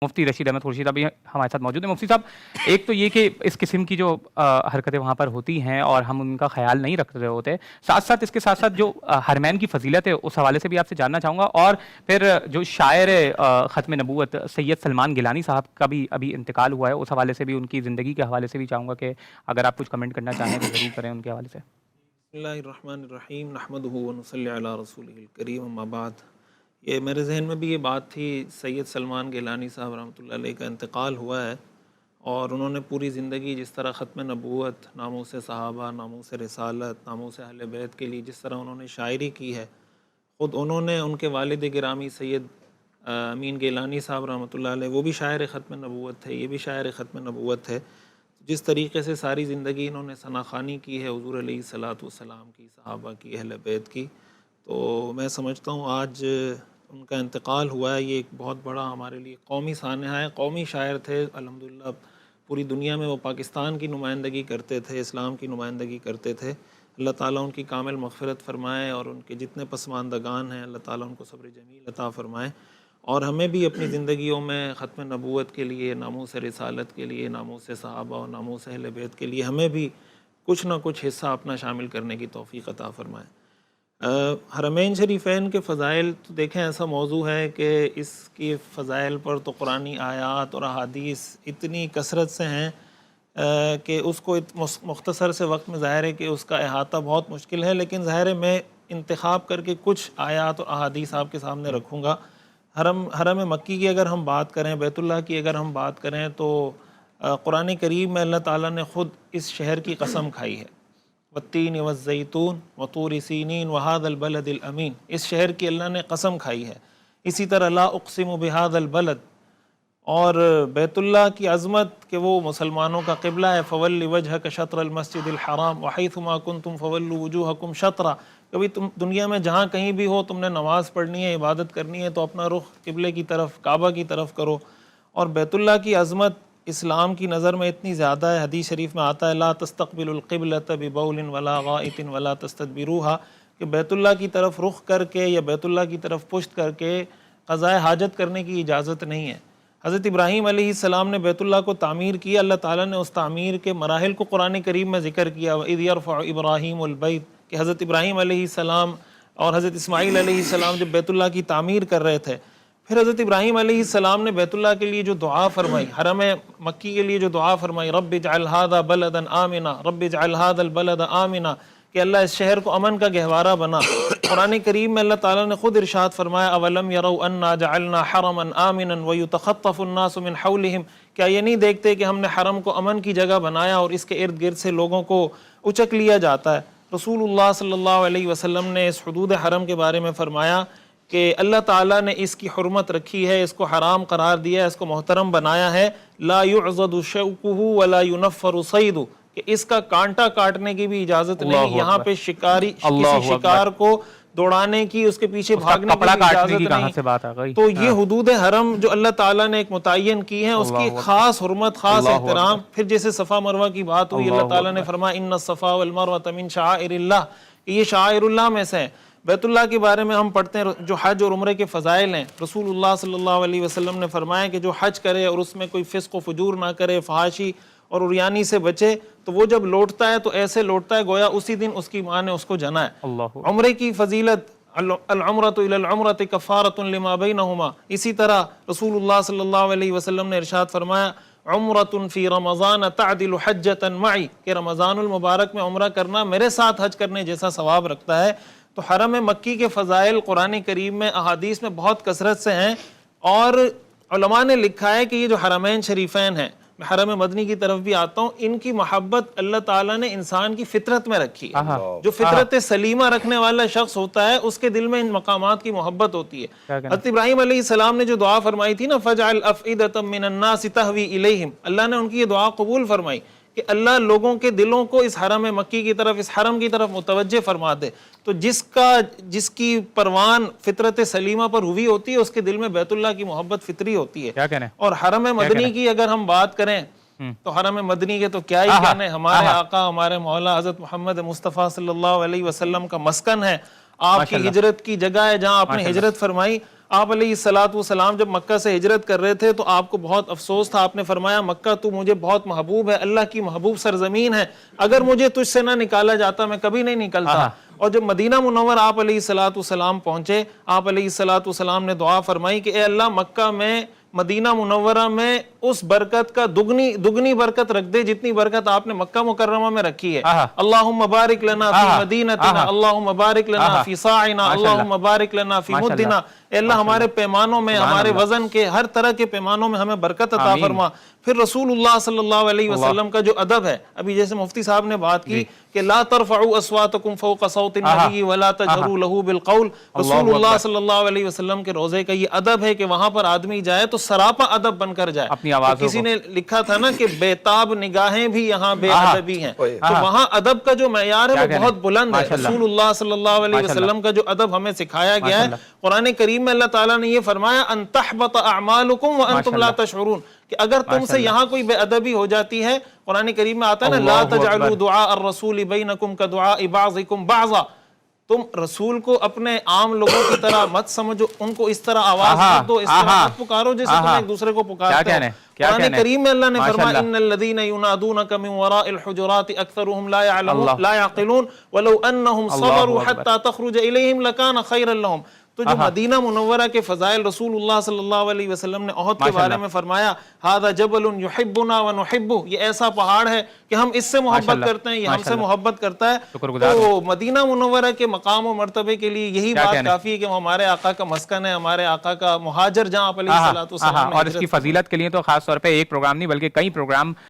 مفتی رشید احمد خورشید ابھی ہمارے ساتھ موجود ہیں۔ مفتی صاحب، ایک تو یہ کہ اس قسم کی جو حرکتیں وہاں پر ہوتی ہیں اور ہم ان کا خیال نہیں رکھ رہے ہوتے، ساتھ ساتھ اس کے ساتھ ساتھ جو حرمین کی فضیلت ہے اس حوالے سے بھی آپ سے جاننا چاہوں گا، اور پھر جو شاعر ختم نبوت سید سلمان گیلانی صاحب کا بھی ابھی انتقال ہوا ہے، اس حوالے سے بھی، ان کی زندگی کے حوالے سے بھی چاہوں گا کہ اگر آپ کچھ کمنٹ کرنا چاہیں تو ضرور کریں ان کے حوالے سے۔ بسم اللہ الرحمن الرحیم، نحمدہ ونصلی علی رسولہ الکریم، اما بعد۔ یہ میرے ذہن میں بھی یہ بات تھی، سید سلمان گیلانی صاحب رحمۃ اللہ علیہ کا انتقال ہوا ہے، اور انہوں نے پوری زندگی جس طرح ختم نبوت، ناموس صحابہ، ناموس رسالت، ناموس اہل بیت کے لیے جس طرح انہوں نے شاعری کی ہے، خود انہوں نے، ان کے والد گرامی سید امین گیلانی صاحب رحمۃ اللہ علیہ، وہ بھی شاعر ختم نبوت تھے، یہ بھی شاعر ختم نبوت ہے۔ جس طریقے سے ساری زندگی انہوں نے ثناخوانی کی ہے حضور علیہ الصلاۃ والسلام کی، صحابہ کی، اہل بیت کی، تو میں سمجھتا ہوں آج ان کا انتقال ہوا ہے، یہ ایک بہت بڑا ہمارے لیے قومی سانحہ ہے۔ قومی شاعر تھے الحمدللہ، پوری دنیا میں وہ پاکستان کی نمائندگی کرتے تھے، اسلام کی نمائندگی کرتے تھے۔ اللہ تعالیٰ ان کی کامل مغفرت فرمائے، اور ان کے جتنے پسماندگان ہیں اللہ تعالیٰ ان کو صبر جمیل عطا فرمائے، اور ہمیں بھی اپنی زندگیوں میں ختم نبوت کے لیے، ناموس رسالت کے لیے، ناموس صحابہ اور ناموس اہل بیت کے لیے ہمیں بھی کچھ نہ کچھ حصہ اپنا شامل کرنے کی توفیق عطا فرمائے۔ حرمین شریفین کے فضائل تو دیکھیں، ایسا موضوع ہے کہ اس کی فضائل پر تو قرآنی آیات اور احادیث اتنی کثرت سے ہیں کہ اس کو مختصر سے وقت میں ظاہر ہے کہ اس کا احاطہ بہت مشکل ہے، لیکن ظاہر ہے میں انتخاب کر کے کچھ آیات اور احادیث آپ کے سامنے رکھوں گا۔ حرم مکی کی اگر ہم بات کریں، بیت اللہ کی اگر ہم بات کریں، تو قرآن کریم میں اللہ تعالیٰ نے خود اس شہر کی قسم کھائی ہے، والتین والزیتون وطور سینین وہذا البلد الامین، اس شہر کی اللہ نے قسم کھائی ہے۔ اسی طرح لا اقسم بہذا البلد، اور بیت اللہ کی عظمت کہ وہ مسلمانوں کا قبلہ ہے، فول وجہک شطر المسجد الحرام وحیثما کنتم فولوا وجوہکم شطرہ، کبھی تم دنیا میں جہاں کہیں بھی ہو، تم نے نماز پڑھنی ہے، عبادت کرنی ہے، تو اپنا رخ قبلے کی طرف، کعبہ کی طرف کرو۔ اور بیت اللہ کی عظمت اسلام کی نظر میں اتنی زیادہ ہے، حدیث شریف میں آتا ہے لا تستقبلوا القبلۃ ببول ولا غائط ولا تستدبروها، کہ بیت اللہ کی طرف رخ کر کے یا بیت اللہ کی طرف پشت کر کے قضاء حاجت کرنے کی اجازت نہیں ہے۔ حضرت ابراہیم علیہ السلام نے بیت اللہ کو تعمیر کیا، اللہ تعالیٰ نے اس تعمیر کے مراحل کو قرآن کریم میں ذکر کیا، وَإِذْ يَرْفَعُ إِبْرَاهِيمُ الْبَيْتَ، کہ حضرت ابراہیم علیہ السلام اور حضرت اسماعیل علیہ السلام جب بیت اللہ کی تعمیر کر رہے تھے، پھر حضرت ابراہیم علیہ السلام نے بیت اللہ کے لیے جو دعا فرمائی، حرم مکی کے لیے جو دعا فرمائی، رب اجعل هذا بلدا آمنا، رب اجعل هذا البلد آمنا، کہ اللہ اس شہر کو امن کا گہوارہ بنا۔ قرآن کریم میں اللہ تعالیٰ نے خود ارشاد فرمایا اولم يروا انا جعلنا حرما آمنا ويتخطف الناس من حولهم، کیا یہ نہیں دیکھتے کہ ہم نے حرم کو امن کی جگہ بنایا اور اس کے ارد گرد سے لوگوں کو اچک لیا جاتا ہے۔ رسول اللہ صلی اللہ علیہ وسلم نے اس حدود حرم کے بارے میں فرمایا کہ اللہ تعالیٰ نے اس کی حرمت رکھی ہے، اس کو حرام قرار دیا ہے، اس کو محترم بنایا ہے، لا يعضد شوکہ ولا ينفر صیدہ، کہ اس کا کانٹا کاٹنے کی بھی اجازت نہیں، یہاں پہ شکاری کسی شکار کو دوڑانے کی، اس کے پیچھے بھاگنے کی بھی اجازت نہیں۔ تو یہ حدود حرم جو اللہ تعالیٰ نے ایک متعین کی ہیں، اس کی خاص حرمت، خاص احترام۔ پھر جیسے صفا مروہ کی بات ہوئی، اللہ تعالیٰ نے فرمایا ان الصفا والمروہ من شعائر اللہ، کہ یہ شعائر اللہ میں سے ہیں۔ بیت اللہ کے بارے میں ہم پڑھتے ہیں جو حج اور عمرے کے فضائل ہیں، رسول اللہ صلی اللہ علیہ وسلم نے فرمایا کہ جو حج کرے اور اس میں کوئی فسق و فجور نہ کرے، فحاشی اور عریانی سے بچے، تو وہ جب لوٹتا ہے تو ایسے لوٹتا ہے گویا اسی دن اس کی ماں نے اس کو جنا ہے۔ عمرے کی فضیلت، العمرۃ الی العمرۃ کفارۃ لما بینہما، اسی طرح رسول اللہ صلی اللہ علیہ وسلم نے ارشاد فرمایا عمرۃ فی رمضان تعدل حجۃ معی، کہ رمضان المبارک میں عمرہ کرنا میرے ساتھ حج کرنے جیسا ثواب رکھتا ہے۔ تو حرم مکی کے فضائل قرآن کریم میں، احادیث میں بہت کثرت سے ہیں، اور علماء نے لکھا ہے کہ یہ جو حرمین شریفین ہیں، میں حرم مدنی کی طرف بھی آتا ہوں، ان کی محبت اللہ تعالیٰ نے انسان کی فطرت میں رکھی ہے۔ جو فطرت سلیمہ رکھنے والا شخص ہوتا ہے اس کے دل میں ان مقامات کی محبت ہوتی ہے۔ حضرت ابراہیم علیہ السلام نے جو دعا فرمائی تھی نا فَجْعَلْ أَفْئِدَةً مِّنَ النَّاسِ تَهْوِي إِلَيْهِمْ، اللہ نے ان کی یہ دعا قبول فرمائی کہ اللہ لوگوں کے دلوں کو اس حرم مکی کی طرف، اس حرم کی طرف متوجہ فرما دے۔ تو جس کی پروان فطرت سلیمہ پر ہوئی ہوتی ہے، اس کے دل میں بیت اللہ کی محبت فطری ہوتی ہے۔ اور حرم مدنی کی اگر ہم بات کریں تو حرم مدنی کے تو کیا ہی کہنے، ہمارے آقا، ہمارے مولا حضرت محمد مصطفیٰ صلی اللہ علیہ وسلم کا مسکن ہے، آپ کی ہجرت کی جگہ ہے جہاں آپ نے ہجرت فرمائی۔ آپ علیہ الصلوۃ والسلام جب مکہ سے ہجرت کر رہے تھے تو آپ کو بہت افسوس تھا. آپ نے فرمایا مکہ تو مجھے بہت محبوب ہے, اللہ کی محبوب سرزمین ہے, اگر مجھے تجھ سے نہ نکالا جاتا میں کبھی نہیں نکلتا. اور جب مدینہ منور آپ علیہ الصلوۃ والسلام پہنچے, آپ علیہ الصلوۃ والسلام نے دعا فرمائی کہ اے اللہ مکہ میں مدینہ منورہ میں اس برکت کا دگنی برکت رکھ دے جتنی برکت آپ نے مکہ مکرمہ میں رکھی ہے. اللہم بارک لنا فی مدینتنا, اللہم بارک لنا فی صاعنا, اللہم بارک لنا فی مدنا. اے اللہ ہمارے پیمانوں میں, ہمارے وزن کے ہر طرح کے پیمانوں میں ہمیں برکت عطا فرما. پھر رسول اللہ صلی اللہ علیہ وسلم کا جو ادب ہے, ابھی جیسے مفتی صاحب نے بات کی کہ لا ترفعوا اصواتکم فوق صوت النبی ولا تجہروا لہ بالقول, رسول اللہ صلی اللہ علیہ وسلم کے روزے کا یہ ادب ہے کہ وہاں پر آدمی جائے تو سراپا ادب بن کر جائے. اپنی آواز کسی نے لکھا تھا نا کہ بےتاب نگاہیں بھی یہاں بے ادبی ہیں, تو وہاں ادب کا جو معیار ہے وہ بہت بلند ہے. رسول اللہ صلی اللہ علیہ وسلم کا جو ادب ہمیں سکھایا گیا ہے, قرآن کریم میں اللہ تعالیٰ نے یہ فرمایا ان تحبط اعمالکم وانتم لا تشعرون, کہ اگر تم سے یہاں کوئی بے ادبی ہو جاتی ہے, قرآن کریم میں آتا ہے نا لا تجعلوا دعاء الرسول بینکم کدعاء بعضکم بعضا, تم رسول کو اپنے عام لوگوں کی طرح مت سمجھو, ان کو اس طرح آواز مت دو, اس طرح مت پکارو جیسے تم ایک دوسرے کو پکارتے ہو. قرآن کریم میں اللہ نے فرمایا ان الذین ینادونک من وراء الحجرات اکثرهم لا يعقلون ولو انہم صبروا حتی تخرج الیہم لکان خیرا لہم. تو جو مدینہ منورہ کے فضائل رسول اللہ صلی اللہ علیہ وسلم نے احد کے بارے میں فرمایا ھذا جبل یحبنا ونحبہ, یہ ایسا پہاڑ ہے کہ ہم اس سے محبت کرتے ہیں, یہ ہم سے محبت کرتا ہے. تو مدینہ منورہ کے مقام و مرتبے کے لیے یہی بات کافی ہے کہ وہ ہمارے آقا کا مسکن ہے, ہمارے آقا کا مہاجر جہاں علیہ الصلوۃ والسلام. اور اس کی فضیلت کے لیے تو خاص طور پہ ایک پروگرام نہیں بلکہ کئی پروگرام